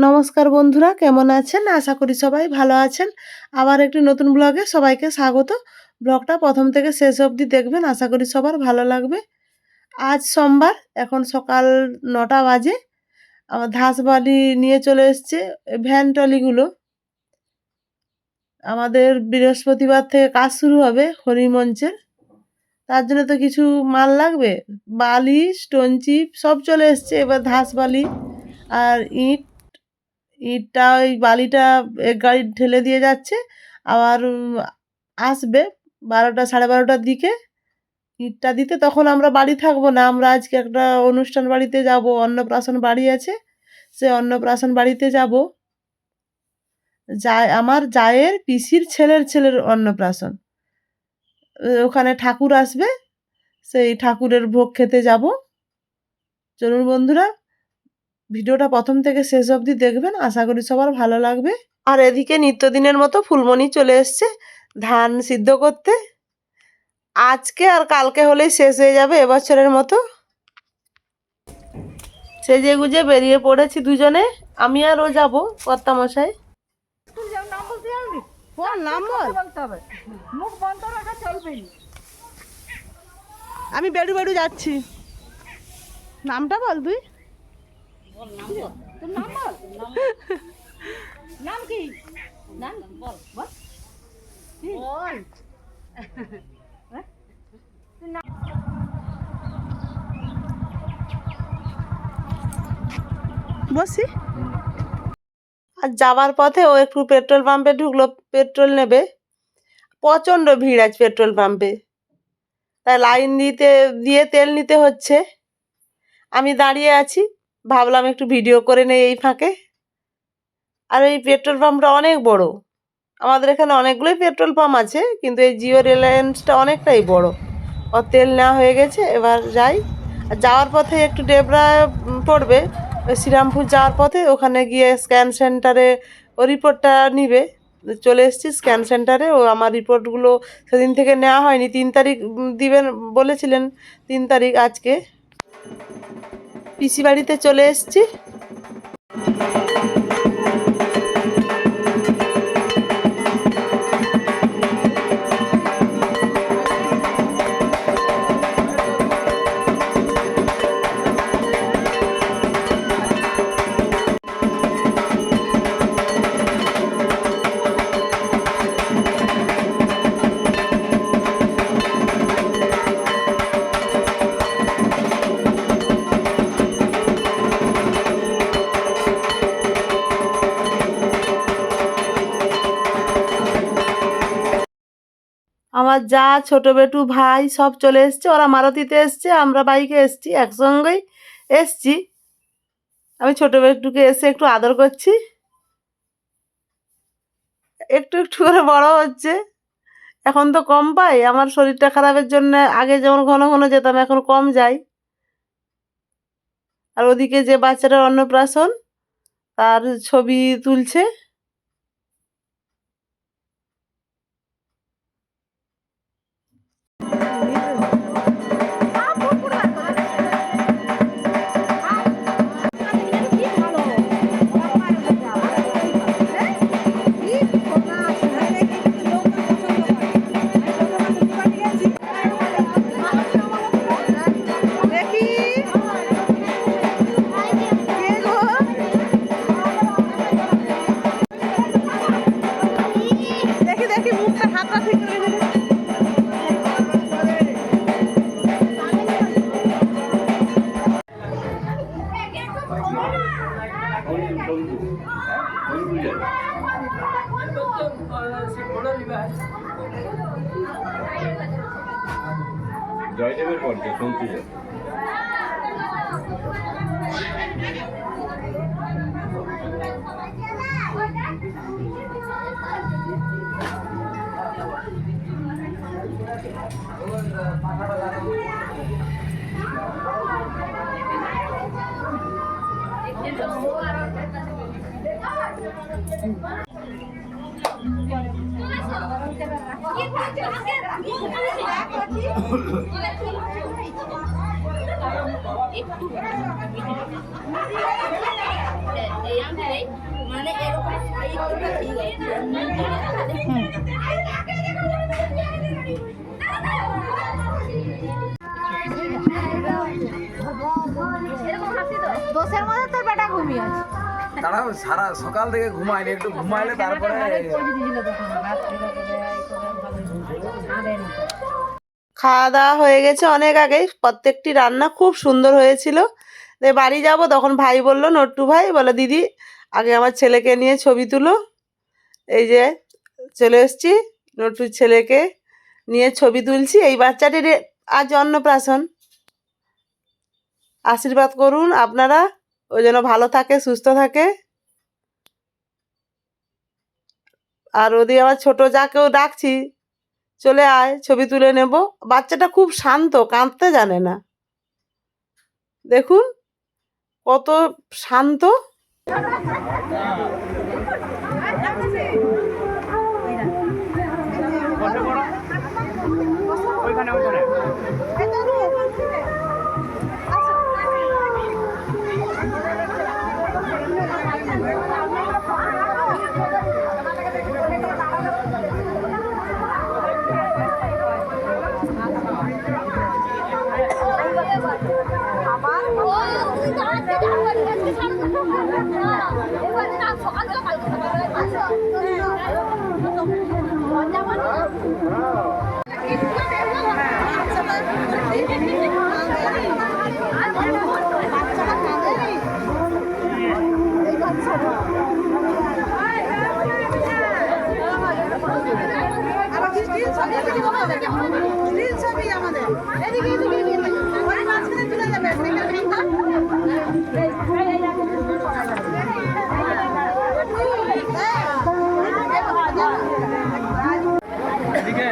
নমস্কার বন্ধুরা, কেমন আছেন? আশা করি সবাই ভালো আছেন। আবার একটি নতুন ব্লগে সবাইকে স্বাগত। ব্লগটা প্রথম থেকে শেষ অবধি দেখবেন, আশা করি সবার ভালো লাগবে। আজ সোমবার, এখন সকাল 9টা বাজে। আমার ধাসবালি নিয়ে চলে এসছে ভ্যান ট্রলিগুলো। আমাদের বৃহস্পতিবার থেকে কাজ শুরু হবে হরিমঞ্চের, তার জন্য তো কিছু মাল লাগবে। বালি, স্টোন চিপ সব চলে এসছে। এবার ধাসবালি আর ইটটা, ওই বালিটা এক গাড়ি ঢেলে দিয়ে যাচ্ছে। আবার আসবে 12টা সাড়ে 12টার দিকে ইটটা দিতে। তখন আমরা বাড়ি থাকবো না, আমরা আজকে একটা অনুষ্ঠান বাড়িতে যাব, অন্নপ্রাশন বাড়ি আছে, সে অন্নপ্রাশন বাড়িতে যাব। আমার জায়ের পিসির ছেলের অন্নপ্রাশন। ওখানে ঠাকুর আসবে, সেই ঠাকুরের ভোগ খেতে যাব। চলুন বন্ধুরা, ভিডিওটা প্রথম থেকে শেষ অবধি দেখবেন, আশা করি সবার ভালো লাগবে। আর এদিকে নিত্যদিনের মতো ফুলমণি চলে এসছে ধান সিদ্ধ করতে। আজকে আর কালকে হলেই শেষ হয়ে যাবে এবছরের মতো। সেজে গুজে বেরিয়ে পড়েছি দুজনে, আমি আর ও যাবো কর্তামশাই। আমি বেড়ু বেড়ু যাচ্ছি। নামটা বল তুই। নাম কি? নাম বল বল বল। বসি। আর যাওয়ার পথে ও একটু পেট্রোল পাম্পে ঢুকলো, পেট্রোল নেবে। প্রচণ্ড ভিড় আজ পেট্রোল পাম্পে, তাই লাইন দিয়ে তেল নিতে হচ্ছে। আমি দাঁড়িয়ে আছি, ভাবলাম একটু ভিডিও করে নেই এই ফাঁকে। আর এই পেট্রোল পাম্পটা অনেক বড়। আমাদের এখানে অনেকগুলোই পেট্রোল পাম্প আছে, কিন্তু এই জিও রিলায়েন্সটা অনেকটাই বড়। ওর তেল নেওয়া হয়ে গেছে, এবার যাই। আর যাওয়ার পথে একটু ডেবরা পড়বে, ওই শ্রীরামপুর যাওয়ার পথে, ওখানে গিয়ে স্ক্যান সেন্টারে ও রিপোর্টটা নিবে। চলে এসেছি স্ক্যান সেন্টারে। ও আমার রিপোর্টগুলো সেদিন থেকে নেওয়া হয়নি, 3 তারিখ দিবেন বলেছিলেন। 3 তারিখ আজকে। পিসি বাড়িতে চলে এসেছি। আমার যা, ছোট বেটু, ভাই সব চলে এসছে। ওরা মারুতিতে এসছে, আমরা বাইকে এসছি, একসঙ্গেই এসছি। আমি ছোট বেটুকে এসে একটু আদর করছি। একটু একটু করে বড় হচ্ছে, এখন তো কম পাই। আমার শরীরটা খারাপের জন্য আগে যেমন ঘন ঘন যেতাম, এখন কম যাই। আর ওদিকে যে বাচ্চাটার অন্নপ্রাশন, তার ছবি তুলছে। জয়দেবের পর্যায়ে সন্তুষ্ট। দেয়, মানে এরকম সাইডটা ঠিক দোষের মধ্যে তোর বেটা ঘুমিয়ে আছে। তারা সারা সকাল থেকে ঘুমায়নি, একটু ঘুমাইলে তারপরে খাওয়া দাওয়া হয়ে গেছে অনেক আগেই, প্রত্যেকটি রান্না খুব সুন্দর হয়েছিল। দিয়ে বাড়ি যাব, তখন ভাই বলল, নট্টু ভাই বলে, দিদি আগে আমার ছেলেকে নিয়ে ছবি তুলো। এই যে চলে এসছি, নট্টুর ছেলেকে নিয়ে ছবি তুলছি। এই বাচ্চাটির আজ অন্নপ্রাশন। আশীর্বাদ করুন আপনারা, ও যেন ভালো থাকে, সুস্থ থাকে। আর ওদিকে আমার ছোট যাকেও ডাকছি, চলে আয় ছবি তুলে নেব। বাচ্চাটা খুব শান্ত, কাঁদতে জানে না। দেখুন কত শান্ত। এদিকে